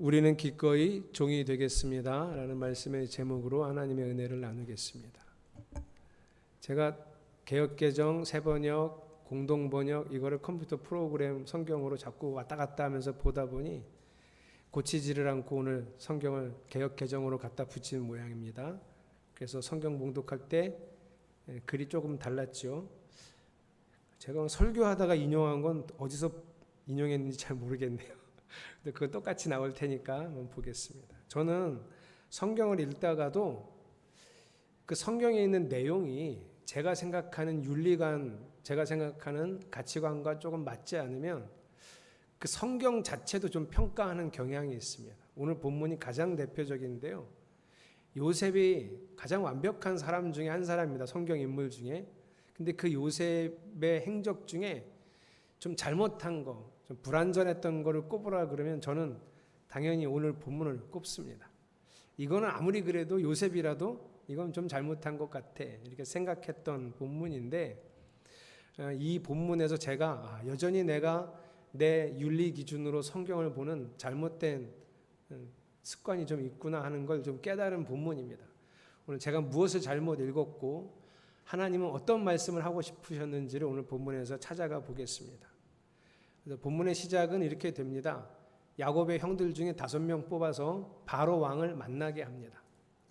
우리는 기꺼이 종이 되겠습니다 라는 말씀의 제목으로 하나님의 은혜를 나누겠습니다. 제가 개역개정, 새번역, 공동번역 이거를 컴퓨터 프로그램 성경으로 자꾸 왔다 갔다 하면서 보다 보니 고치지를 않고 오늘 성경을 개역개정으로 갖다 붙이는 모양입니다. 그래서 성경 봉독할 때 글이 조금 달랐죠. 제가 설교하다가 인용한 건 어디서 인용했는지 잘 모르겠네요. 근데 그거 똑같이 나올 테니까 한번 보겠습니다. 저는 성경을 읽다가도 그 성경에 있는 내용이 제가 생각하는 윤리관, 제가 생각하는 가치관과 조금 맞지 않으면 그 성경 자체도 좀 평가하는 경향이 있습니다. 오늘 본문이 가장 대표적인데요. 요셉이 가장 완벽한 사람 중에 한 사람입니다. 성경 인물 중에. 근데 그 요셉의 행적 중에 좀 잘못한 거, 좀 불완전했던 거를 꼽으라 그러면 저는 당연히 오늘 본문을 꼽습니다. 이거는 아무리 그래도 요셉이라도 이건 좀 잘못한 것 같아 이렇게 생각했던 본문인데, 이 본문에서 제가 여전히 내가 내 윤리 기준으로 성경을 보는 잘못된 습관이 좀 있구나 하는 걸 좀 깨달은 본문입니다. 오늘 제가 무엇을 잘못 읽었고 하나님은 어떤 말씀을 하고 싶으셨는지를 오늘 본문에서 찾아가 보겠습니다. 그래서 본문의 시작은 이렇게 됩니다. 야곱의 형들 중에 5명 뽑아서 바로 왕을 만나게 합니다.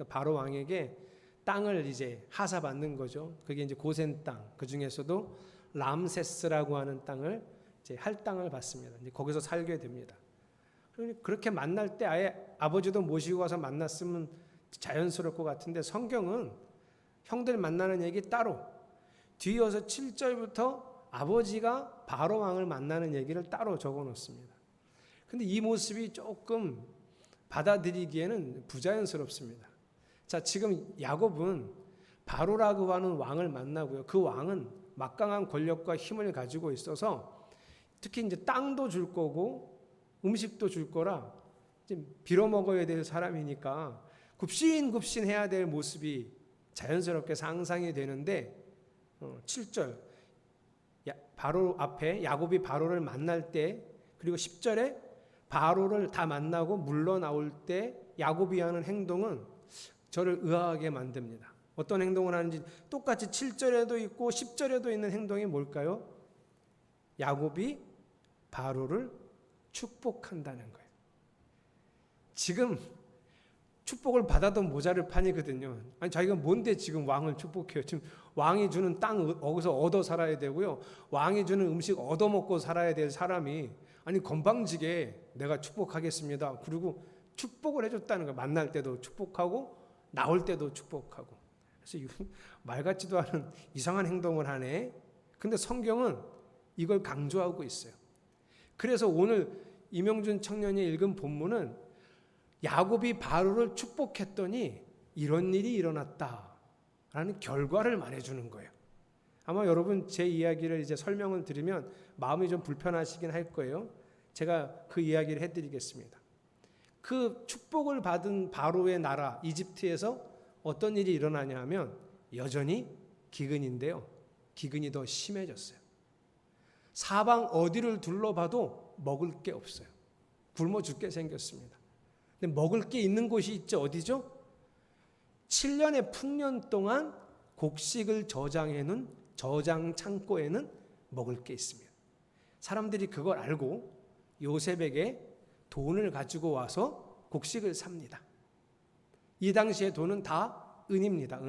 바로 왕에게 땅을 이제 하사받는 거죠. 그게 이제 고센 땅, 그 중에서도 람세스라고 하는 땅을 이제 할당을 받습니다. 이제 거기서 살게 됩니다. 그렇게 만날 때 아예 아버지도 모시고 가서 만났으면 자연스러울 것 같은데 성경은 형들 만나는 얘기 따로, 뒤이어서 7절부터 아버지가 바로 왕을 만나는 얘기를 따로 적어 놓습니다. 근데 이 모습이 조금 받아들이기에는 부자연스럽습니다. 자, 지금 야곱은 바로라고 하는 왕을 만나고요. 그 왕은 막강한 권력과 힘을 가지고 있어서 특히 이제 땅도 줄 거고 음식도 줄 거라 이제 빌어먹어야 될 사람이니까 굽신굽신 해야 될 모습이 자연스럽게 상상이 되는데 7절 바로 앞에 야곱이 바로를 만날 때, 그리고 10절에 바로를 다 만나고 물러나올 때 야곱이 하는 행동은 저를 의아하게 만듭니다. 어떤 행동을 하는지 똑같이 7절에도 있고 10절에도 있는 행동이 뭘까요? 야곱이 바로를 축복한다는 거예요. 지금 축복을 받아도 모자를 판이거든요. 아니 자기가 뭔데 지금 왕을 축복해요. 지금 왕이 주는 땅 거기서 얻어 살아야 되고요. 왕이 주는 음식 얻어 먹고 살아야 될 사람이 아니 건방지게 내가 축복하겠습니다. 그리고 축복을 해줬다는 거예요. 만날 때도 축복하고 나올 때도 축복하고. 그래서 말 같지도 않은 이상한 행동을 하네. 근데 성경은 이걸 강조하고 있어요. 그래서 오늘 이명준 청년이 읽은 본문은 야곱이 바로를 축복했더니 이런 일이 일어났다라는 결과를 말해주는 거예요. 아마 여러분 제 이야기를 이제 설명을 드리면 마음이 좀 불편하시긴 할 거예요. 제가 그 이야기를 해드리겠습니다. 그 축복을 받은 바로의 나라 이집트에서 어떤 일이 일어나냐 하면 여전히 기근인데요. 기근이 더 심해졌어요. 사방 어디를 둘러봐도 먹을 게 없어요. 굶어 죽게 생겼습니다. 근데 먹을 게 있는 곳이 있죠. 어디죠? 7년의 풍년 동안 곡식을 저장해 놓은 저장 창고에는 먹을 게 있습니다. 사람들이 그걸 알고 요셉에게 돈을 가지고 와서 곡식을 삽니다. 이 당시에 돈은 다 은입니다.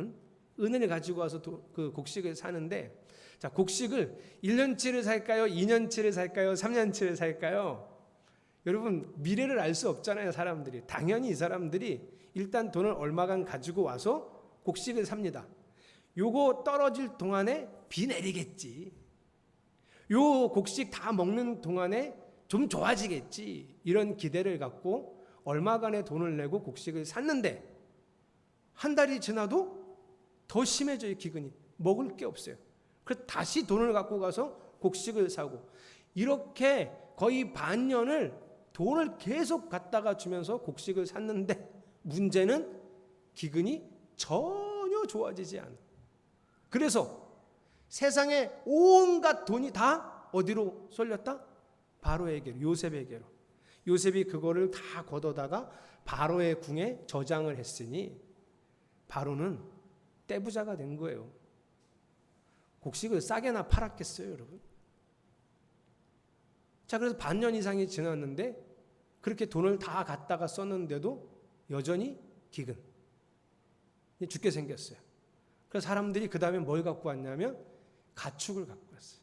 은을 가지고 와서 그 곡식을 사는데, 자, 곡식을 1년치를 살까요? 2년치를 살까요? 3년치를 살까요? 여러분 미래를 알 수 없잖아요. 사람들이. 당연히 이 사람들이 일단 돈을 얼마간 가지고 와서 곡식을 삽니다. 요거 떨어질 동안에 비 내리겠지. 요 곡식 다 먹는 동안에 좀 좋아지겠지. 이런 기대를 갖고 얼마간의 돈을 내고 곡식을 샀는데 한 달이 지나도 더 심해져요. 기근이. 먹을 게 없어요. 그래서 다시 돈을 갖고 가서 곡식을 사고, 이렇게 거의 반년을 돈을 계속 갖다가 주면서 곡식을 샀는데 문제는 기근이 전혀 좋아지지 않아. 그래서 세상에 온갖 돈이 다 어디로 쏠렸다? 바로에게로, 요셉에게로. 요셉이 그거를 다 걷어다가 바로의 궁에 저장을 했으니 바로는 떼부자가 된 거예요. 곡식을 싸게나 팔았겠어요, 여러분? 자, 그래서 반년 이상이 지났는데 그렇게 돈을 다 갖다가 썼는데도 여전히 기근. 죽게 생겼어요. 그래서 사람들이 그 다음에 뭘 갖고 왔냐면 가축을 갖고 왔어요.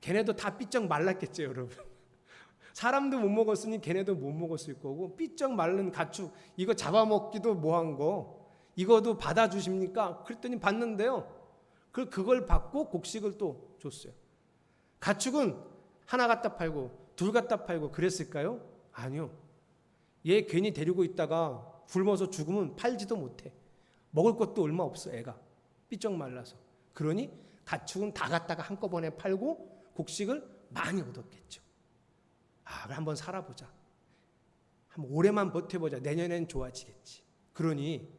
걔네도 다 삐쩍 말랐겠죠, 여러분. 사람도 못 먹었으니 걔네도 못 먹었을 거고, 삐쩍 마른 가축, 이거 잡아먹기도 뭐한 거, 이거도 받아주십니까? 그랬더니 받는데요. 그걸 받고 곡식을 또 줬어요. 가축은 하나 갖다 팔고 둘 갖다 팔고 그랬을까요? 아니요. 얘 괜히 데리고 있다가 굶어서 죽으면 팔지도 못해. 먹을 것도 얼마 없어, 애가. 삐쩍 말라서. 그러니 가축은 다 갖다가 한꺼번에 팔고 곡식을 많이 얻었겠죠. 그럼 한번 살아보자. 한번 오래만 버텨보자. 내년엔 좋아지겠지. 그러니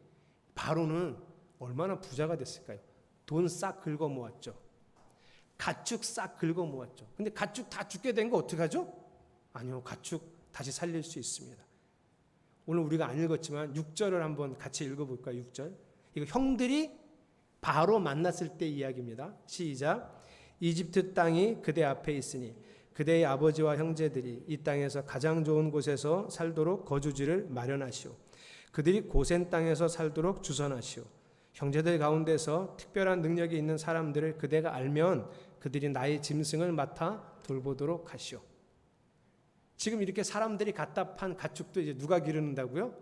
바로는 얼마나 부자가 됐을까요? 돈 싹 긁어 모았죠. 가축 싹 긁어 모았죠. 근데 가축 다 죽게 된 거 어떡하죠? 아니요. 가축 다시 살릴 수 있습니다. 오늘 우리가 안 읽었지만 6절을 한번 같이 읽어볼까요? 6절. 이거 형들이 바로 만났을 때 이야기입니다. 시작. 이집트 땅이 그대 앞에 있으니 그대의 아버지와 형제들이 이 땅에서 가장 좋은 곳에서 살도록 거주지를 마련하시오. 그들이 고센 땅에서 살도록 주선하시오. 형제들 가운데서 특별한 능력이 있는 사람들을 그대가 알면 그들이 나의 짐승을 맡아 돌보도록 하시오. 지금 이렇게 사람들이 갖다 판 가축도 이제 누가 기르는다고요?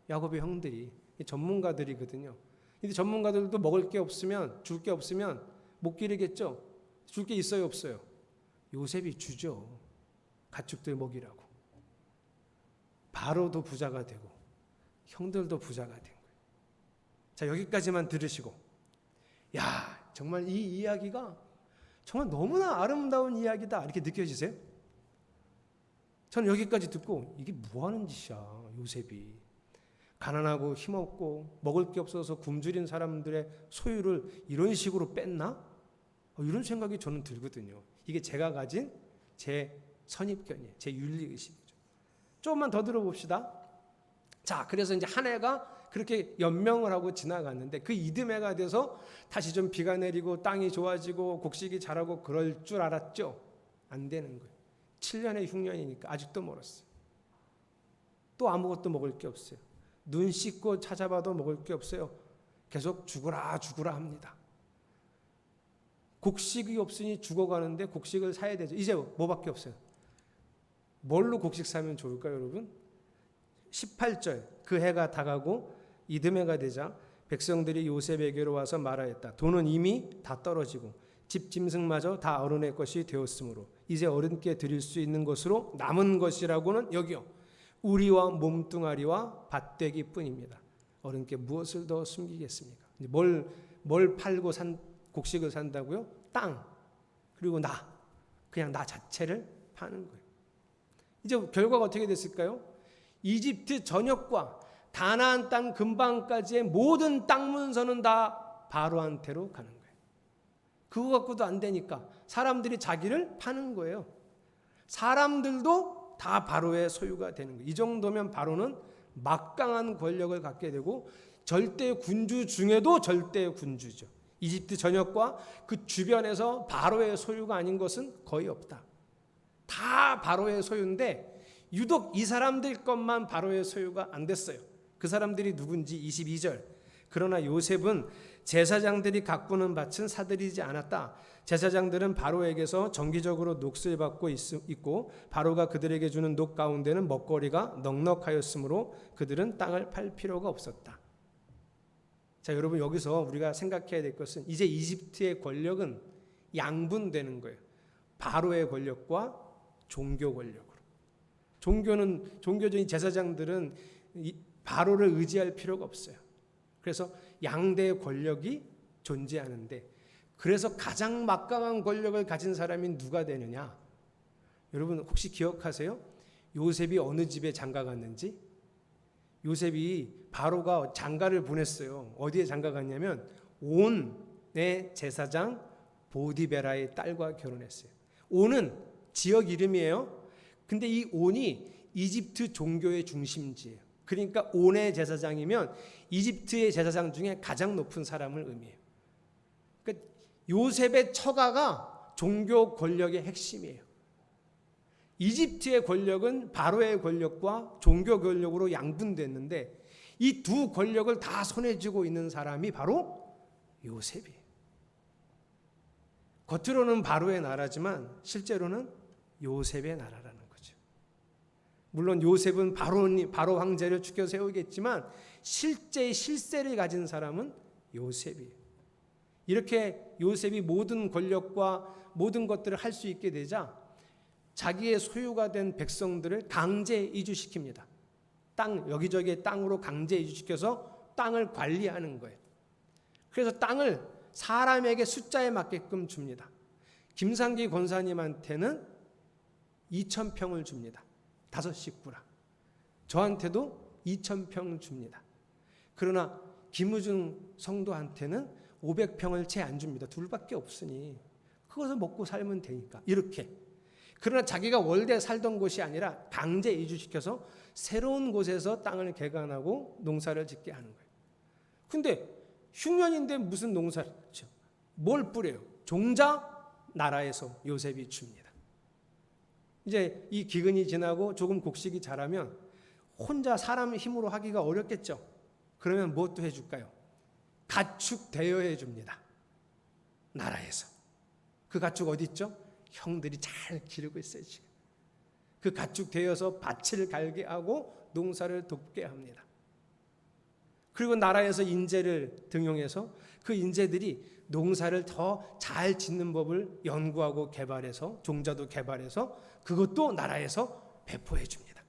야곱의 형들이, 전문가들이거든요. 근데 전문가들도 먹을 게 없으면, 줄 게 없으면 못 기르겠죠? 줄 게 있어요, 없어요? 요셉이 주죠. 가축들 먹이라고. 바로도 부자가 되고 형들도 부자가 된 거예요. 자, 여기까지만 들으시고, 야, 정말 이 이야기가 정말 너무나 아름다운 이야기다, 이렇게 느껴지세요? 저는 여기까지 듣고 이게 뭐 하는 짓이야, 요셉이. 가난하고 힘없고 먹을 게 없어서 굶주린 사람들의 소유를 이런 식으로 뺐나? 이런 생각이 저는 들거든요. 이게 제가 가진 제 선입견이에요. 제 윤리의식이죠. 조금만 더 들어봅시다. 자, 그래서 이제 한 해가 그렇게 연명을 하고 지나갔는데 그 이듬해가 돼서 다시 좀 비가 내리고 땅이 좋아지고 곡식이 자라고 그럴 줄 알았죠? 안 되는 거예요. 7년에 흉년이니까 아직도 멀었어요. 또 아무것도 먹을 게 없어요. 눈 씻고 찾아봐도 먹을 게 없어요. 계속 죽으라 죽으라 합니다. 곡식이 없으니 죽어가는데 곡식을 사야 되죠. 이제 뭐밖에 없어요. 뭘로 곡식 사면 좋을까요, 여러분? 18절. 그 해가 다가고 이듬해가 되자 백성들이 요셉에게로 와서 말하였다. 돈은 이미 다 떨어지고 집 짐승마저 다 어른의 것이 되었으므로 이제 어른께 드릴 수 있는 것으로 남은 것이라고는 여기요, 우리와 몸뚱아리와 밭대기 뿐입니다. 어른께 무엇을 더 숨기겠습니까? 뭘 팔고 곡식을 산다고요? 땅, 그리고 그냥 나 자체를 파는 거예요. 이제 결과가 어떻게 됐을까요? 이집트 전역과 가나안 땅 근방까지의 모든 땅 문서는 다 바로한테로 가는 거예요. 그거 갖고도 안 되니까 사람들이 자기를 파는 거예요. 사람들도 다 바로의 소유가 되는 거예요. 이 정도면 바로는 막강한 권력을 갖게 되고 절대 군주 중에도 절대 군주죠. 이집트 전역과 그 주변에서 바로의 소유가 아닌 것은 거의 없다. 다 바로의 소유인데 유독 이 사람들 것만 바로의 소유가 안 됐어요. 그 사람들이 누군지 22절. 그러나 요셉은 제사장들이 가꾸는 밭은 사들이지 않았다. 제사장들은 바로에게서 정기적으로 녹슬 받고 있고 바로가 그들에게 주는 녹 가운데는 먹거리가 넉넉하였으므로 그들은 땅을 팔 필요가 없었다. 자, 여러분, 여기서 우리가 생각해야 될 것은 이제 이집트의 권력은 양분되는 거예요. 바로의 권력과 종교 권력으로. 종교적인 제사장들은 바로를 의지할 필요가 없어요. 그래서 양대의 권력이 존재하는데, 그래서 가장 막강한 권력을 가진 사람이 누가 되느냐? 여러분 혹시 기억하세요? 요셉이 어느 집에 장가 갔는지? 요셉이 바로가 장가를 보냈어요. 어디에 장가 갔냐면 온의 제사장 보디베라의 딸과 결혼했어요. 온은 지역 이름이에요. 근데 이 온이 이집트 종교의 중심지예요. 그러니까 온의 제사장이면 이집트의 제사장 중에 가장 높은 사람을 의미해요. 그러니까 요셉의 처가가 종교 권력의 핵심이에요. 이집트의 권력은 바로의 권력과 종교 권력으로 양분됐는데 이 두 권력을 다 손에 쥐고 있는 사람이 바로 요셉이에요. 겉으로는 바로의 나라지만 실제로는 요셉의 나라라는 거죠. 물론 요셉은 바로 황제를 추켜 세우겠지만 실제의 실세를 가진 사람은 요셉이에요. 이렇게 요셉이 모든 권력과 모든 것들을 할 수 있게 되자 자기의 소유가 된 백성들을 강제 이주시킵니다. 여기저기 땅으로 강제 이주시켜서 땅을 관리하는 거예요. 그래서 땅을 사람에게 숫자에 맞게끔 줍니다. 김상기 권사님한테는 2,000평을 줍니다. 5식구라. 저한테도 2,000평 줍니다. 그러나 김우중 성도한테는 500평을 채 안 줍니다. 둘밖에 없으니 그것을 먹고 살면 되니까 이렇게. 그러나 자기가 원래 살던 곳이 아니라 강제 이주시켜서 새로운 곳에서 땅을 개간하고 농사를 짓게 하는 거예요. 근데 흉년인데 무슨 농사를 짓죠? 뭘 뿌려요? 종자 나라에서 요셉이 줍니다. 이제 이 기근이 지나고 조금 곡식이 자라면 혼자 사람 힘으로 하기가 어렵겠죠. 그러면 무엇도 해줄까요? 가축 대여해 줍니다. 나라에서. 그 가축 어디 있죠? 형들이 잘 기르고 있어요. 지금. 그 가축 대여서 밭을 갈게 하고 농사를 돕게 합니다. 그리고 나라에서 인재를 등용해서 그 인재들이 농사를 더 잘 짓는 법을 연구하고 개발해서 종자도 개발해서 그것도 나라에서 배포해 줍니다.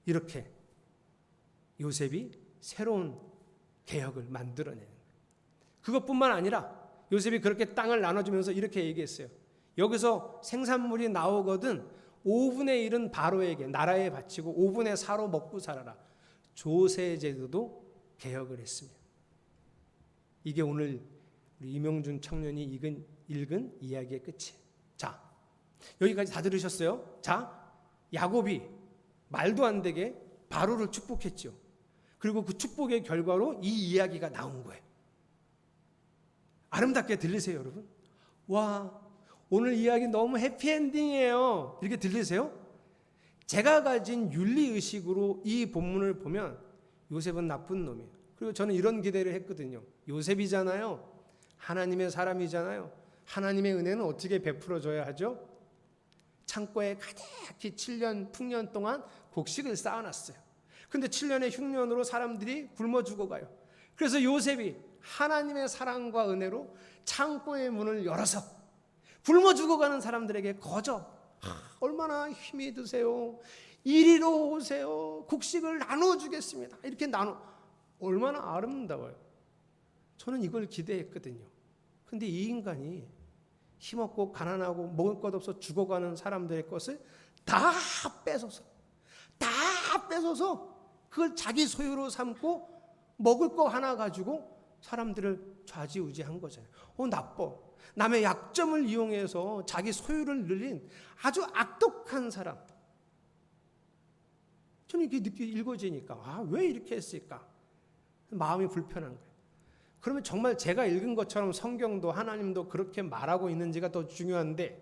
이렇게 요셉이 새로운 개혁을 만들어내는 거예요. 그것뿐만 아니라 요셉이 그렇게 땅을 나눠주면서 이렇게 얘기했어요. 여기서 생산물이 나오거든 5분의 1은 바로에게 나라에 바치고 5분의 4로 먹고 살아라. 조세제도도 개혁을 했습니다. 이게 오늘 우리 이명준 청년이 읽은 이야기의 끝이에요. 자, 여기까지 다 들으셨어요? 자, 야곱이 말도 안 되게 바로를 축복했죠. 그리고 그 축복의 결과로 이 이야기가 나온 거예요. 아름답게 들리세요, 여러분? 와, 오늘 이야기 너무 해피엔딩이에요. 이렇게 들리세요? 제가 가진 윤리의식으로 이 본문을 보면 요셉은 나쁜 놈이에요. 그리고 저는 이런 기대를 했거든요. 요셉이잖아요. 하나님의 사람이잖아요. 하나님의 은혜는 어떻게 베풀어줘야 하죠? 창고에 가득히 7년 풍년 동안 곡식을 쌓아놨어요. 근데 7년의 흉년으로 사람들이 굶어 죽어가요. 그래서 요셉이 하나님의 사랑과 은혜로 창고의 문을 열어서 굶어 죽어가는 사람들에게 거저 얼마나 힘이 드세요. 이리로 오세요. 곡식을 나눠주겠습니다. 이렇게 얼마나 아름다워요. 저는 이걸 기대했거든요. 근데 이 인간이 힘없고 가난하고 먹을 것 없어 죽어가는 사람들의 것을 다 뺏어서 그걸 자기 소유로 삼고 먹을 거 하나 가지고 사람들을 좌지우지한 거잖아요. 나빠. 남의 약점을 이용해서 자기 소유를 늘린 아주 악독한 사람. 저는 이렇게 읽어지니까 왜 이렇게 했을까? 마음이 불편한 거예요. 그러면 정말 제가 읽은 것처럼 성경도 하나님도 그렇게 말하고 있는지가 더 중요한데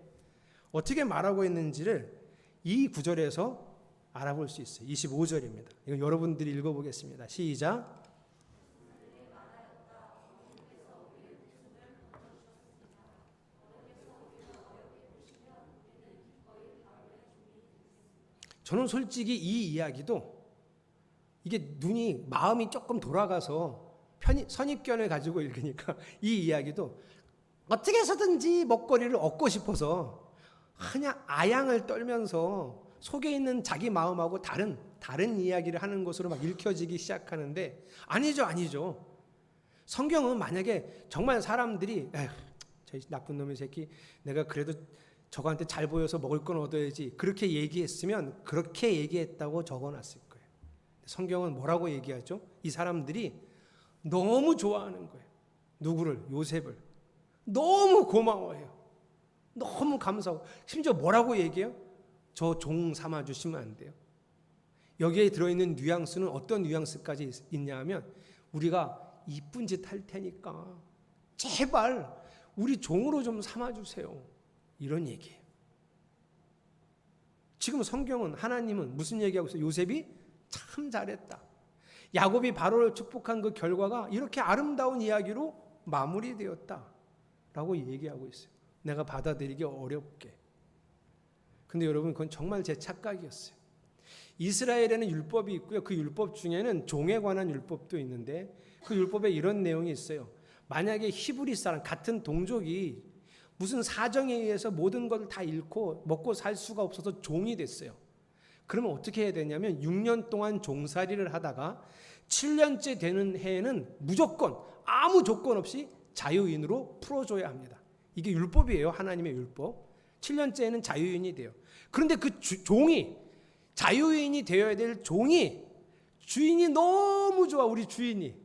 어떻게 말하고 있는지를 이 구절에서 알아볼 수 있어요. 25절입니다. 이거 여러분들이 읽어보겠습니다. 시작. 저는 솔직히 이 이야기도 이게 마음이 조금 돌아가서 선입견을 가지고 읽으니까 이 이야기도 어떻게 해서든지 먹거리를 얻고 싶어서 그냥 아양을 떨면서 속에 있는 자기 마음하고 다른 이야기를 하는 것으로 막 읽혀지기 시작하는데 아니죠. 성경은 만약에 정말 사람들이 저 나쁜 놈의 새끼 내가 그래도 저거한테 잘 보여서 먹을 건 얻어야지 그렇게 얘기했으면 그렇게 얘기했다고 적어놨을 거예요. 성경은 뭐라고 얘기하죠? 이 사람들이 너무 좋아하는 거예요. 누구를? 요셉을. 너무 고마워해요. 너무 감사하고 심지어 뭐라고 얘기해요? 저 종 삼아 주시면 안 돼요? 여기에 들어있는 뉘앙스는 어떤 뉘앙스까지 있냐 하면 우리가 이쁜 짓 할 테니까 제발 우리 종으로 좀 삼아주세요. 이런 얘기예요. 지금 성경은 하나님은 무슨 얘기하고 있어요? 요셉이 참 잘했다. 야곱이 바로를 축복한 그 결과가 이렇게 아름다운 이야기로 마무리되었다 라고 얘기하고 있어요. 내가 받아들이기 어렵게. 근데 여러분 그건 정말 제 착각이었어요. 이스라엘에는 율법이 있고요. 그 율법 중에는 종에 관한 율법도 있는데 그 율법에 이런 내용이 있어요. 만약에 히브리 사람 같은 동족이 무슨 사정에 의해서 모든 것을 다 잃고 먹고 살 수가 없어서 종이 됐어요. 그러면 어떻게 해야 되냐면 6년 동안 종살이를 하다가 7년째 되는 해에는 무조건 아무 조건 없이 자유인으로 풀어줘야 합니다. 이게 율법이에요. 하나님의 율법. 7년째에는 자유인이 돼요. 그런데 그 종이 자유인이 되어야 될 종이 주인이 너무 좋아. 우리 주인이.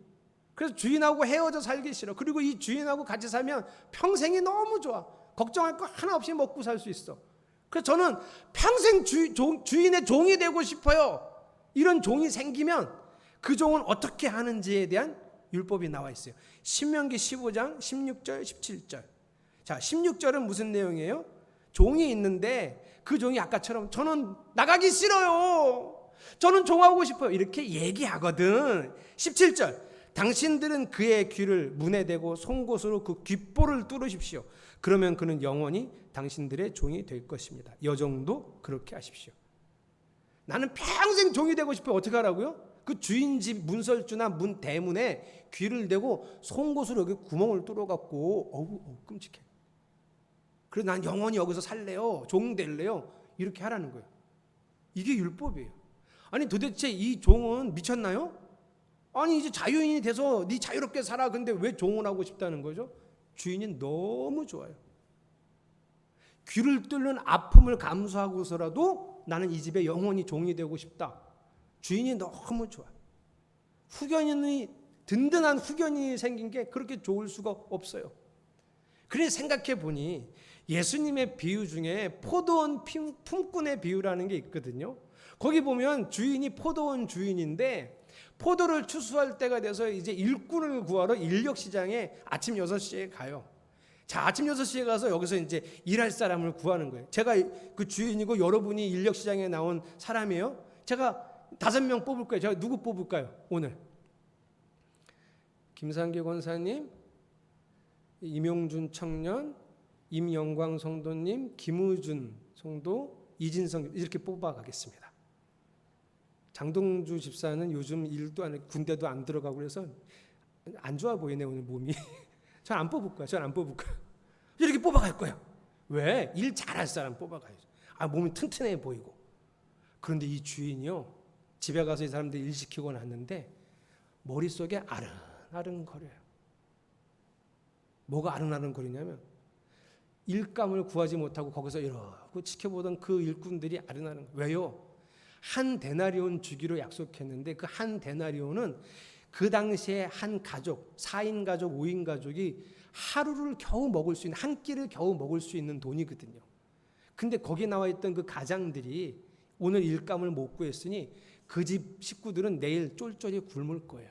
그래서 주인하고 헤어져 살기 싫어. 그리고 이 주인하고 같이 살면 평생이 너무 좋아. 걱정할 거 하나 없이 먹고 살 수 있어. 그래서 저는 평생 주인의 종이 되고 싶어요. 이런 종이 생기면 그 종은 어떻게 하는지에 대한 율법이 나와 있어요. 신명기 15장 16절 17절. 자, 16절은 무슨 내용이에요? 종이 있는데 그 종이 아까처럼 저는 나가기 싫어요. 저는 종하고 싶어요. 이렇게 얘기하거든. 17절. 당신들은 그의 귀를 문에 대고 송곳으로 그 귓볼을 뚫으십시오. 그러면 그는 영원히 당신들의 종이 될 것입니다. 여종도 그렇게 하십시오. 나는 평생 종이 되고 싶어요. 어떻게 하라고요? 그 주인 집 문설주나 문 대문에 귀를 대고 송곳으로 여기 구멍을 뚫어갖고 어우 끔찍해. 그래서 난 영원히 여기서 살래요. 종 될래요. 이렇게 하라는 거예요. 이게 율법이에요. 아니 도대체 이 종은 미쳤나요? 아니 이제 자유인이 돼서 네 자유롭게 살아. 근데 왜 종을 하고 싶다는 거죠? 주인이 너무 좋아요. 귀를 뚫는 아픔을 감수하고서라도 나는 이 집에 영원히 종이 되고 싶다. 주인이 너무 좋아. 후견인이 든든한 후견인이 생긴 게 그렇게 좋을 수가 없어요. 그래서 생각해 보니 예수님의 비유 중에 포도원 품꾼의 비유라는 게 있거든요. 거기 보면 주인이 포도원 주인인데 포도를 추수할 때가 돼서 이제 일꾼을 구하러 인력시장에 아침 6시에 가요. 자, 아침 6시에 가서 여기서 이제 일할 사람을 구하는 거예요. 제가 그 주인이고 여러분이 인력시장에 나온 사람이에요. 제가 5명 뽑을 거예요. 제가 누구 뽑을까요? 오늘 김상기 권사님, 임용준 청년, 임영광 성도님, 김우준 성도, 이진성 이렇게 뽑아가겠습니다. 장동주 집사는 요즘 일도 안 해, 군대도 안 들어가고 그래서 안 좋아 보이네 오늘 몸이. 전 안 뽑을 거야. 전 안 뽑을 거야. 이렇게 뽑아갈 거야. 왜? 일 잘할 사람 뽑아가야죠. 아, 몸이 튼튼해 보이고. 그런데 이 주인이요, 집에 가서 이 사람들 일 시키고 났는데 머릿속에 아른아른거려요. 뭐가 아른아른거리냐면 일감을 구하지 못하고 거기서 이러고 지켜보던 그 일꾼들이 아른아른. 왜요? 한 데나리온 주기로 약속했는데 그 한 데나리온은 그 당시에 한 가족, 4인 가족, 5인 가족이 하루를 겨우 먹을 수 있는, 한 끼를 겨우 먹을 수 있는 돈이거든요. 근데 거기 나와 있던 그 가장들이 오늘 일감을 못 구했으니 그 집 식구들은 내일 쫄쫄이 굶을 거예요.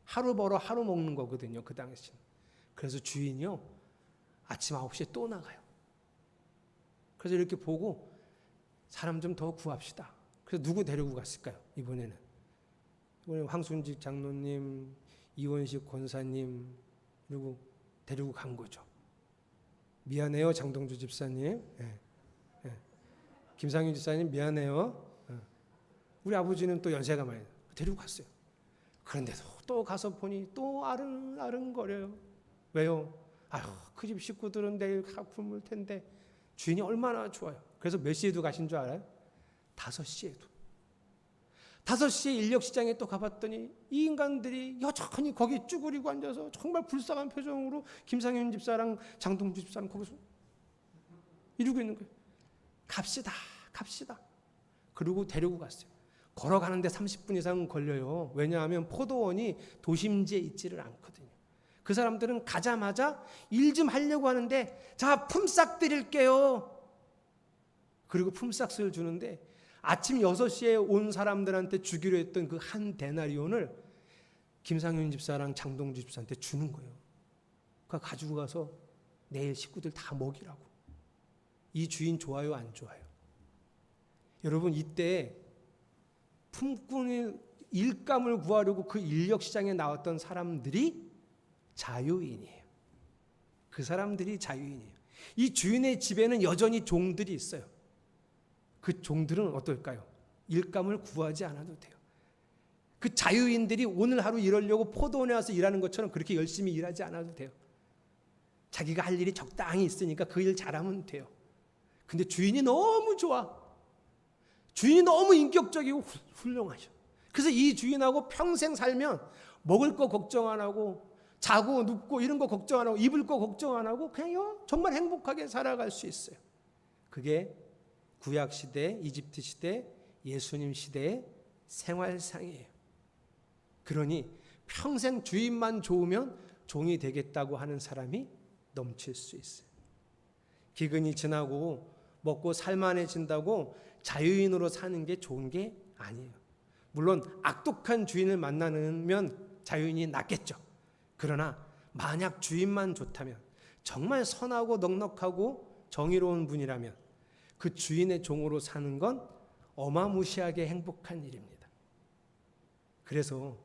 하루 벌어 하루 먹는 거거든요. 그 당시는. 그래서 주인이요, 아침 9시에 또 나가요. 그래서 이렇게 보고 사람 좀 더 구합시다. 그래서 누구 데리고 갔을까요? 이번에 황순직 장로님, 이원식 권사님 그리고 데리고 간 거죠. 미안해요, 장동주 집사님. 네. 네. 김상윤 집사님 미안해요. 우리 아버지는 또 연세가 많이 데리고 갔어요. 그런데도 또 가서 보니 또 아른아른거려요. 왜요? 아휴, 그 집 식구들은 내일 굶을 텐데. 주인이 얼마나 좋아요. 그래서 몇 시에도 가신 줄 알아요? 5시에도. 5시에 인력시장에 또 가봤더니 이 인간들이 여전히 거기 쭈그리고 앉아서 정말 불쌍한 표정으로 김상윤 집사랑 장동주 집사랑 거기서 이러고 있는 거예요. 갑시다. 그리고 데리고 갔어요. 걸어가는데 30분 이상 걸려요. 왜냐하면 포도원이 도심지에 있지를 않거든요. 그 사람들은 가자마자 일 좀 하려고 하는데 자, 품삯 드릴게요. 그리고 품삯을 주는데 아침 6시에 온 사람들한테 주기로 했던 그 한 데나리온을 김상윤 집사랑 장동주 집사한테 주는 거예요. 그러니까 가지고 가서 내일 식구들 다 먹이라고. 이 주인 좋아요, 안 좋아요? 여러분, 이때 품꾼의 일감을 구하려고 그 인력 시장에 나왔던 사람들이 자유인이에요. 그 사람들이 자유인이에요. 이 주인의 집에는 여전히 종들이 있어요. 그 종들은 어떨까요? 일감을 구하지 않아도 돼요. 그 자유인들이 오늘 하루 일하려고 포도원에 와서 일하는 것처럼 그렇게 열심히 일하지 않아도 돼요. 자기가 할 일이 적당히 있으니까 그 일 잘하면 돼요. 근데 주인이 너무 좋아. 주인이 너무 인격적이고 훌륭하셔. 그래서 이 주인하고 평생 살면 먹을 거 걱정 안 하고 자고 눕고 이런 거 걱정 안 하고 입을 거 걱정 안 하고 그냥 정말 행복하게 살아갈 수 있어요. 그게 구약시대, 이집트 시대, 예수님 시대의 생활상이에요. 그러니 평생 주인만 좋으면 종이 되겠다고 하는 사람이 넘칠 수 있어요. 기근이 지나고 먹고 살만해진다고 자유인으로 사는 게 좋은 게 아니에요. 물론 악독한 주인을 만나면 자유인이 낫겠죠. 그러나 만약 주인만 좋다면, 정말 선하고 넉넉하고 정의로운 분이라면 그 주인의 종으로 사는 건 어마무시하게 행복한 일입니다. 그래서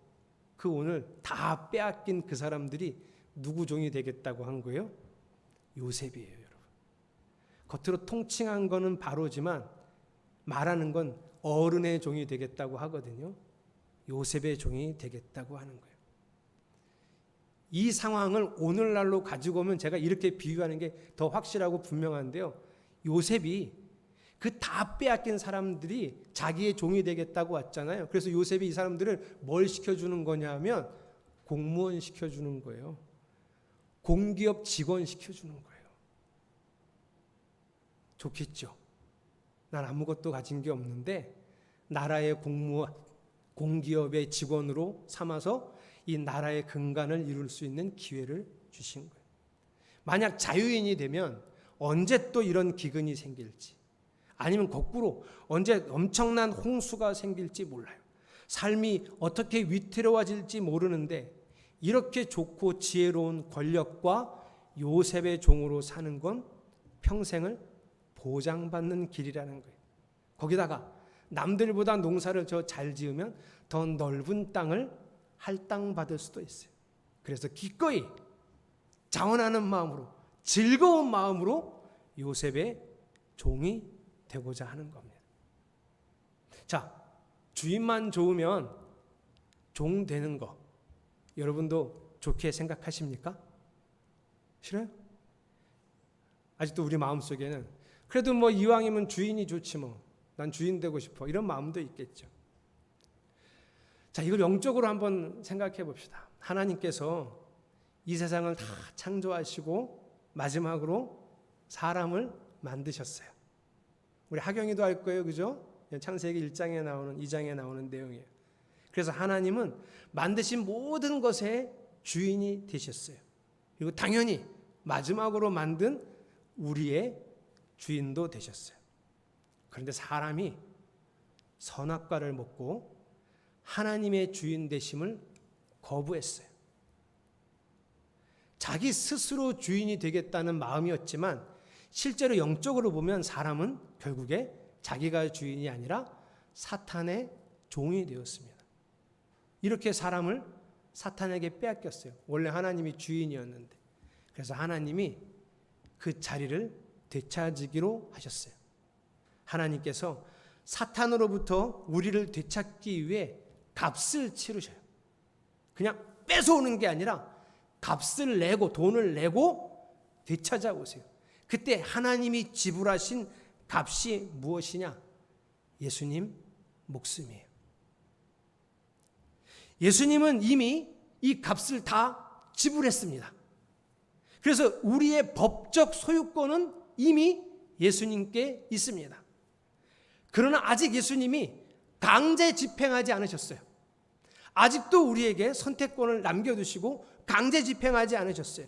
그 오늘 다 빼앗긴 그 사람들이 누구 종이 되겠다고 한 거예요? 요셉이에요, 여러분. 겉으로 통칭한 거는 바로지만 말하는 건 어른의 종이 되겠다고 하거든요. 요셉의 종이 되겠다고 하는 거예요. 이 상황을 오늘날로 가지고 오면 제가 이렇게 비유하는 게 더 확실하고 분명한데요. 요셉이 그 다 빼앗긴 사람들이 자기의 종이 되겠다고 왔잖아요. 그래서 요셉이 이 사람들을 뭘 시켜주는 거냐면 공무원 시켜주는 거예요. 공기업 직원 시켜주는 거예요. 좋겠죠. 난 아무것도 가진 게 없는데 나라의 공기업의 직원으로 삼아서 이 나라의 근간을 이룰 수 있는 기회를 주신 거예요. 만약 자유인이 되면 언제 또 이런 기근이 생길지, 아니면 거꾸로 언제 엄청난 홍수가 생길지 몰라요. 삶이 어떻게 위태로워질지 모르는데 이렇게 좋고 지혜로운 권력과 요셉의 종으로 사는 건 평생을 보장받는 길이라는 거예요. 거기다가 남들보다 농사를 잘 지으면 더 넓은 땅을 할당받을 수도 있어요. 그래서 기꺼이 자원하는 마음으로, 즐거운 마음으로 요셉의 종이 되고자 하는 겁니다. 자, 주인만 좋으면 종 되는 거 여러분도 좋게 생각하십니까? 싫어요? 아직도 우리 마음속에는 그래도 뭐 이왕이면 주인이 좋지 뭐, 난 주인 되고 싶어, 이런 마음도 있겠죠. 자, 이걸 영적으로 한번 생각해 봅시다. 하나님께서 이 세상을 다 창조하시고 마지막으로 사람을 만드셨어요. 우리 하경이도 알 거예요, 그죠? 창세기 1장에 나오는, 2장에 나오는 내용이에요. 그래서 하나님은 만드신 모든 것의 주인이 되셨어요. 그리고 당연히 마지막으로 만든 우리의 주인도 되셨어요. 그런데 사람이 선악과를 먹고 하나님의 주인 되심을 거부했어요. 자기 스스로 주인이 되겠다는 마음이었지만 실제로 영적으로 보면 사람은 결국에 자기가 주인이 아니라 사탄의 종이 되었습니다. 이렇게 사람을 사탄에게 빼앗겼어요. 원래 하나님이 주인이었는데. 그래서 하나님이 그 자리를 되찾기로 하셨어요. 하나님께서 사탄으로부터 우리를 되찾기 위해 값을 치르셔요. 그냥 뺏어오는 게 아니라 값을 내고, 돈을 내고 되찾아오세요. 그때 하나님이 지불하신 값이 무엇이냐? 예수님 목숨이에요. 예수님은 이미 이 값을 다 지불했습니다. 그래서 우리의 법적 소유권은 이미 예수님께 있습니다. 그러나 아직 예수님이 강제 집행하지 않으셨어요. 아직도 우리에게 선택권을 남겨두시고 강제 집행하지 않으셨어요.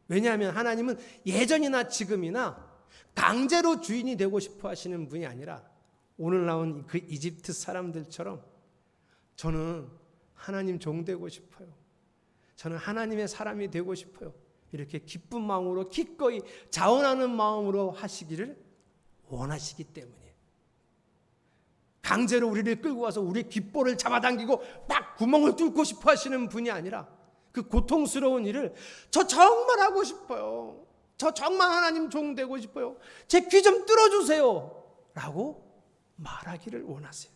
왜냐하면 하나님은 예전이나 지금이나 강제로 주인이 되고 싶어 하시는 분이 아니라 오늘 나온 그 이집트 사람들처럼 저는 하나님 종 되고 싶어요. 저는 하나님의 사람이 되고 싶어요. 이렇게 기쁜 마음으로 기꺼이 자원하는 마음으로 하시기를 원하시기 때문이에요. 강제로 우리를 끌고 와서 우리의 귓볼을 잡아당기고 막 구멍을 뚫고 싶어 하시는 분이 아니라 그 고통스러운 일을 저 정말 하고 싶어요. 저 정말 하나님 종 되고 싶어요. 제 귀 좀 뚫어주세요. 라고 말하기를 원하세요.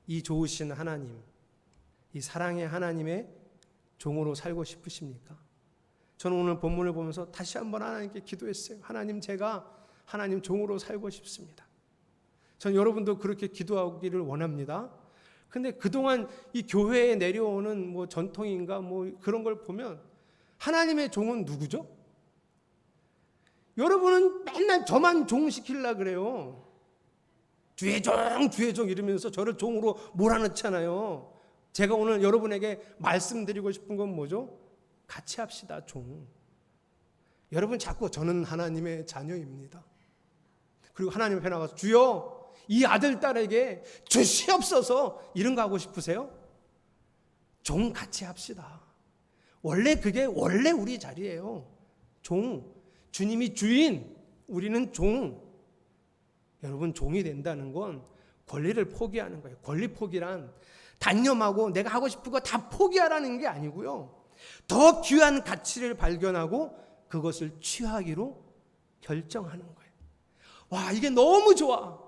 이 좋으신 하나님, 이 사랑의 하나님의 종으로 살고 싶으십니까? 저는 오늘 본문을 보면서 다시 한번 하나님께 기도했어요. 하나님, 제가 하나님 종으로 살고 싶습니다. 전 여러분도 그렇게 기도하기를 원합니다. 근데 그동안 이 교회에 내려오는 뭐 전통인가 뭐 그런 걸 보면 하나님의 종은 누구죠? 여러분은 맨날 저만 종 시키려고 그래요. 주의 종 이러면서 저를 종으로 몰아넣잖아요. 제가 오늘 여러분에게 말씀드리고 싶은 건 뭐죠? 같이 합시다, 종. 여러분 자꾸 저는 하나님의 자녀입니다. 그리고 하나님 앞에 나가서 주여 이 아들 딸에게 주시옵소서 이런 거 하고 싶으세요? 종 같이 합시다. 원래 그게 원래 우리 자리예요. 종. 주님이 주인, 우리는 종. 여러분 종이 된다는 건 권리를 포기하는 거예요. 권리 포기란 단념하고 내가 하고 싶은 거 다 포기하라는 게 아니고요. 더 귀한 가치를 발견하고 그것을 취하기로 결정하는 거예요. 와, 이게 너무 좋아.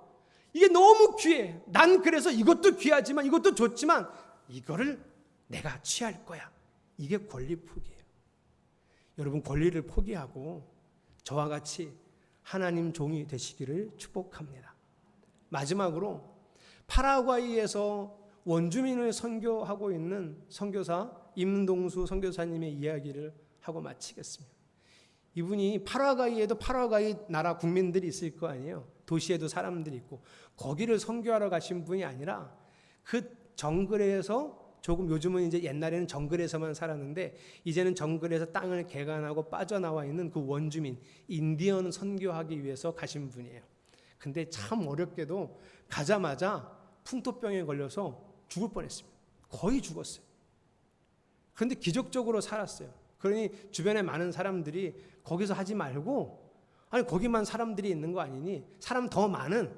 이게 너무 귀해. 난 그래서 이것도 귀하지만 이것도 좋지만 이거를 내가 취할 거야. 이게 권리 포기예요. 여러분 권리를 포기하고 저와 같이 하나님 종이 되시기를 축복합니다. 마지막으로 파라과이에서 원주민을 선교하고 있는 선교사 임동수 선교사님의 이야기를 하고 마치겠습니다. 이분이 파라과이에도 파라과이 나라 국민들이 있을 거 아니에요. 도시에도 사람들이 있고 거기를 선교하러 가신 분이 아니라 그 정글에서 조금 요즘은 이제 옛날에는 정글에서만 살았는데 이제는 정글에서 땅을 개간하고 빠져나와 있는 그 원주민 인디언 선교하기 위해서 가신 분이에요. 근데 참 어렵게도 가자마자 풍토병에 걸려서 죽을 뻔했습니다. 거의 죽었어요. 그런데 기적적으로 살았어요. 그러니 주변에 많은 사람들이 거기서 하지 말고 아니 거기만 사람들이 있는 거 아니니 사람 더 많은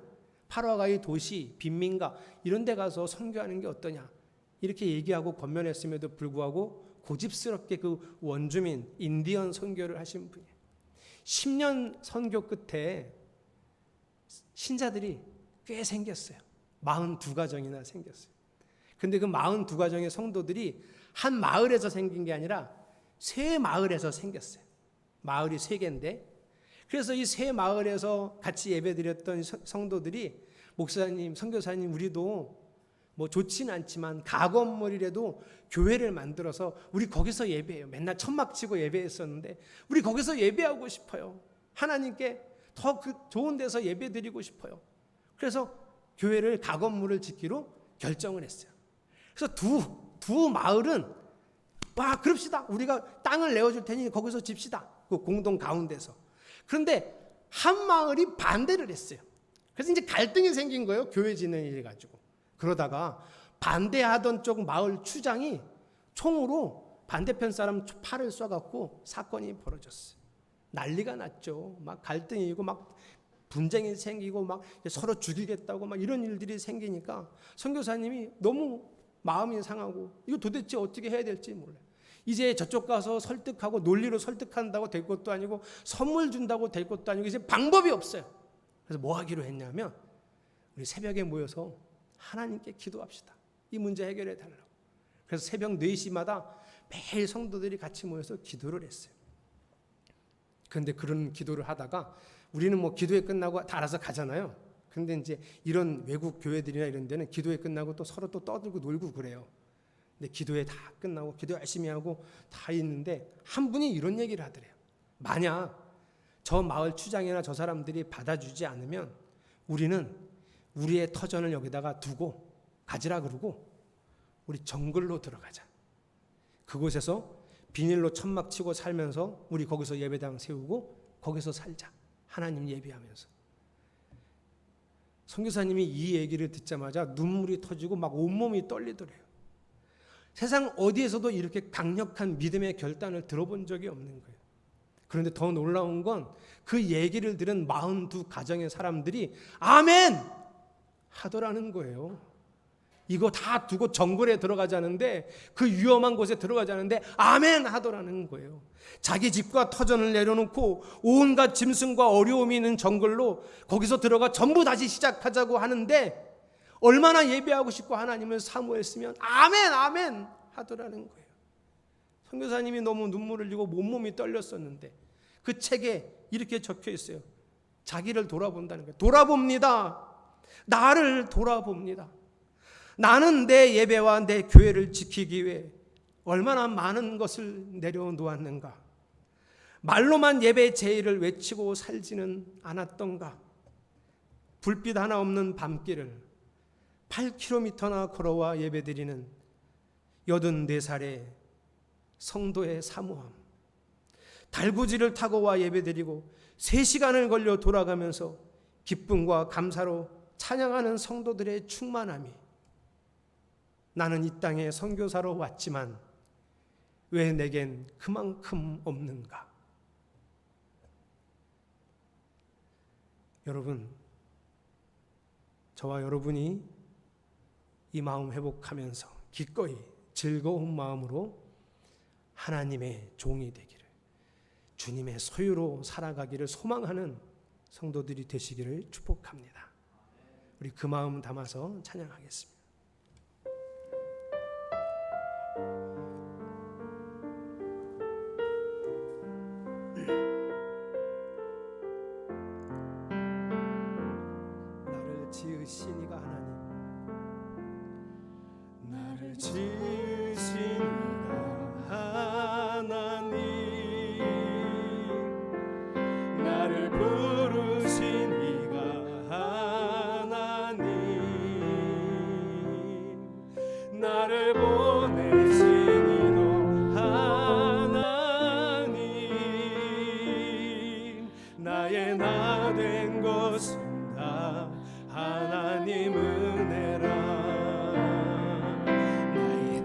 파라과이 도시 빈민가 이런 데 가서 선교하는 게 어떠냐 이렇게 얘기하고 권면했음에도 불구하고 고집스럽게 그 원주민 인디언 선교를 하신 분이에요. 10년 선교 끝에 신자들이 꽤 생겼어요. 42가정이나 생겼어요. 근데 그 42가정의 성도들이 한 마을에서 생긴 게 아니라 세 마을에서 생겼어요. 마을이 3개인데 그래서 이 세 마을에서 같이 예배드렸던 성도들이 목사님, 선교사님 우리도 뭐 좋지는 않지만 가건물이라도 교회를 만들어서 우리 거기서 예배해요. 맨날 천막 치고 예배했었는데 우리 거기서 예배하고 싶어요. 하나님께 더 그 좋은 데서 예배드리고 싶어요. 그래서 교회를 가건물을 짓기로 결정을 했어요. 그래서 두 마을은 와 그럽시다. 우리가 땅을 내어줄 테니 거기서 집시다. 그 공동 가운데서. 그런데 한 마을이 반대를 했어요. 그래서 이제 갈등이 생긴 거예요. 교회 짓는 일 가지고. 그러다가 반대하던 쪽 마을 추장이 총으로 반대편 사람 팔을 쏴갖고 사건이 벌어졌어요. 난리가 났죠. 막 갈등이고 막 분쟁이 생기고 막 서로 죽이겠다고 막 이런 일들이 생기니까 선교사님이 너무 마음이 상하고 이거 도대체 어떻게 해야 될지 몰라요. 이제 저쪽 가서 설득하고 논리로 설득한다고 될 것도 아니고 선물 준다고 될 것도 아니고 이제 방법이 없어요. 그래서 뭐 하기로 했냐면 우리 새벽에 모여서 하나님께 기도합시다. 이 문제 해결해 달라고. 그래서 새벽 4시마다 매일 성도들이 같이 모여서 기도를 했어요. 그런데 그런 기도를 하다가 우리는 뭐 기도회 끝나고 다 알아서 가잖아요. 근데 이제 이런 외국 교회들이나 이런 데는 기도회 끝나고 또 서로 또 떠들고 놀고 그래요. 근데 기도회 다 끝나고 기도 열심히 하고 다 있는데 한 분이 이런 얘기를 하더래요. 만약 저 마을 추장이나 저 사람들이 받아주지 않으면 우리는 우리의 터전을 여기다가 두고 가지라 그러고 우리 정글로 들어가자. 그곳에서 비닐로 천막 치고 살면서 우리 거기서 예배당 세우고 거기서 살자. 하나님 예배하면서. 선교사님이 이 얘기를 듣자마자 눈물이 터지고 막 온몸이 떨리더래요. 세상 어디에서도 이렇게 강력한 믿음의 결단을 들어본 적이 없는 거예요. 그런데 더 놀라운 건 그 얘기를 들은 42가정의 사람들이 아멘 하더라는 거예요. 이거 다 두고 정글에 들어가자는데, 그 위험한 곳에 들어가자는데 아멘 하더라는 거예요. 자기 집과 터전을 내려놓고 온갖 짐승과 어려움이 있는 정글로 거기서 들어가 전부 다시 시작하자고 하는데, 얼마나 예배하고 싶고 하나님을 사모했으면 아멘 아멘 하더라는 거예요. 선교사님이 너무 눈물을 흘리고 온몸이 떨렸었는데 그 책에 이렇게 적혀 있어요. 자기를 돌아본다는 거예요. 돌아봅니다. 나를 돌아봅니다. 나는 내 예배와 내 교회를 지키기 위해 얼마나 많은 것을 내려놓았는가. 말로만 예배 제의를 외치고 살지는 않았던가. 불빛 하나 없는 밤길을 8km나 걸어와 예배드리는 84살의 성도의 사모함. 달구지를 타고 와 예배드리고 3시간을 걸려 돌아가면서 기쁨과 감사로 찬양하는 성도들의 충만함이, 나는 이 땅에 선교사로 왔지만 왜 내겐 그만큼 없는가. 여러분, 저와 여러분이 이 마음 회복하면서 기꺼이 즐거운 마음으로 하나님의 종이 되기를, 주님의 소유로 살아가기를 소망하는 성도들이 되시기를 축복합니다. 우리 그 마음 담아서 찬양하겠습니다. 나를 지으신 이가 하나님, 나를 지으신 이가 하나님, 나를 부르신 이가 하나님, 나를 보내신 이도 하나님, 나의 나 된 것은 다 하나님 은혜라. 나의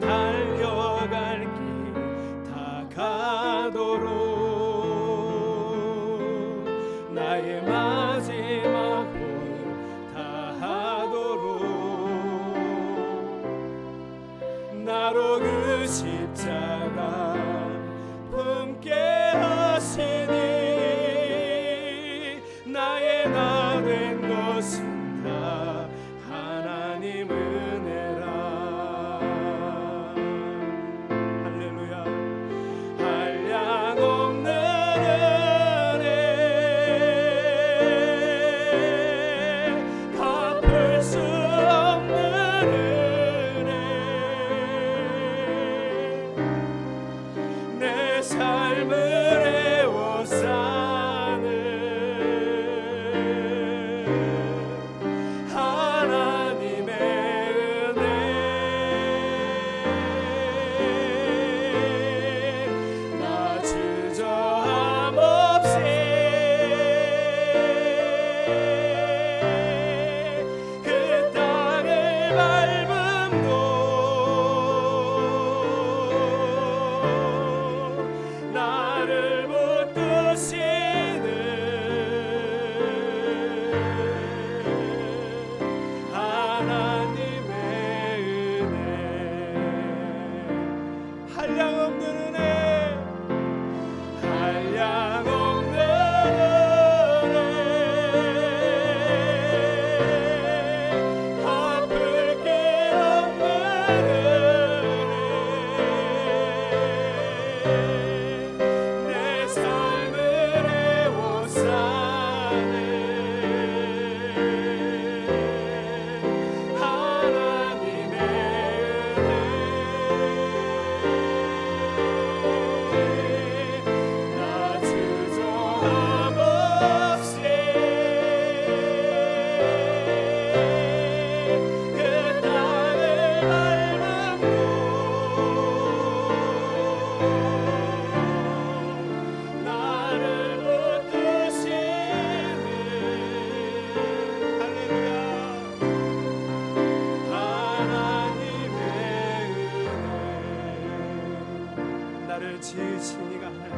지으신 이가 하나님,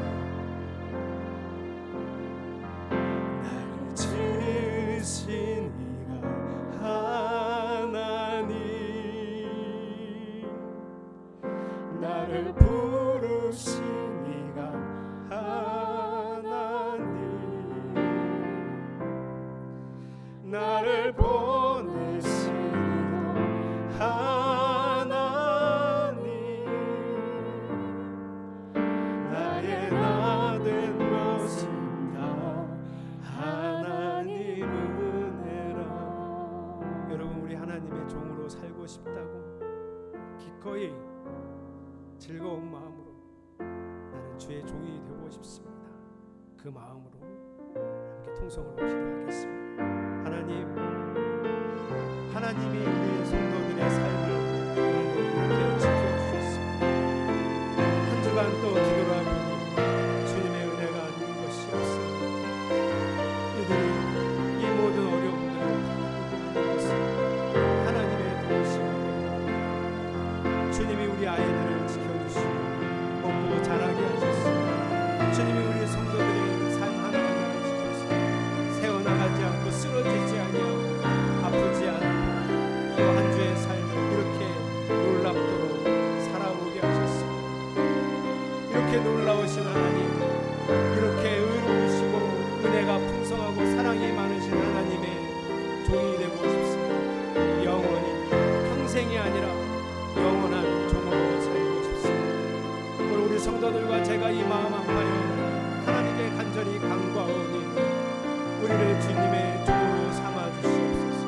나를 지으신 이가 하나님, 나를 부르신 이가 하나님, 나를 보내신 이가 하나님, 나의 나 된 것은 다 하나님 은혜라. 여러분, 우리 하나님의 종으로 살고 싶다고 기꺼이 즐거운 마음으로 나는 주의 종이 되고 싶습니다. 그 마음으로 함께 통성으로 기도하겠습니다. 하나님이 우리 성도들의 삶을 오늘도 이렇게 지켜주셨습니다. 한 주간 또 기도를 하보니 주님의 은혜가 아닌 것이 없습니다. 이들이 이 모든 어려움들을 다 이겨냈습니다. 하나님의 도우심을 주님이 우리 아이들을 지켜주시고 먹고 자라게 하셨습니다. 주님이 우리 성도들의 삶 하나하나를 지켜서 세어나가지 않고 쓰러지지 아니하고 아프지 않고 또 한 주의 삶을 이렇게 놀랍도록 살아오게 하셨습니다. 이렇게 놀라우신 하나님, 이렇게 의로우시고 은혜가 풍성하고 사랑이 많으신 하나님의 종이 되고 싶습니다. 영원히, 평생이 아니라 영원한 종으로 살고 싶습니다. 오늘 우리 성도들과 제가 이 마음 아파요 하나님께 간절히 간구하오니 우리를 주님의 종으로 삼아 주시옵소서.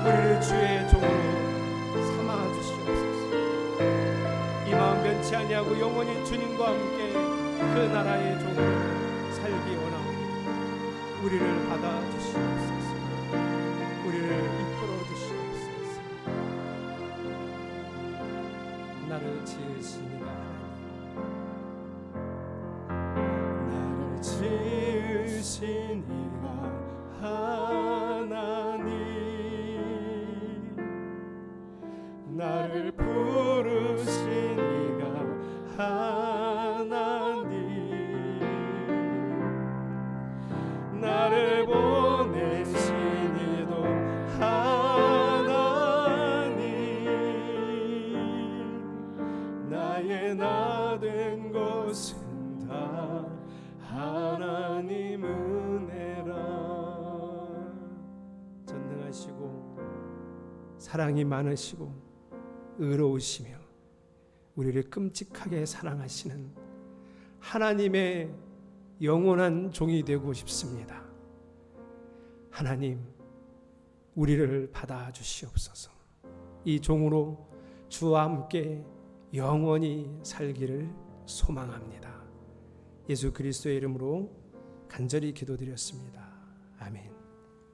우리를 주의 종으로 삼아 주시옵소서. 이 마음 변치 아니하고 영원히 주님과 함께 그 나라의 종으로 살기 원하오니 우리를 받아 주시옵소서. 우리를 이끌어 주시옵소서. 나를 지으신 이가 하나님, 나를 지으신 이가 하나님, 나를 부르신 이가 하나님, 나를 보내신 이도 하나님, 나의 나 된 것은 다 하나님 은혜라. 전능하시고 사랑이 많으시고 의로우시며 우리를 끔찍하게 사랑하시는 하나님의 영원한 종이 되고 싶습니다. 하나님, 우리를 받아 주시옵소서. 이 종으로 주와 함께 영원히 살기를 소망합니다. 예수 그리스도의 이름으로 간절히 기도드렸습니다. 아멘.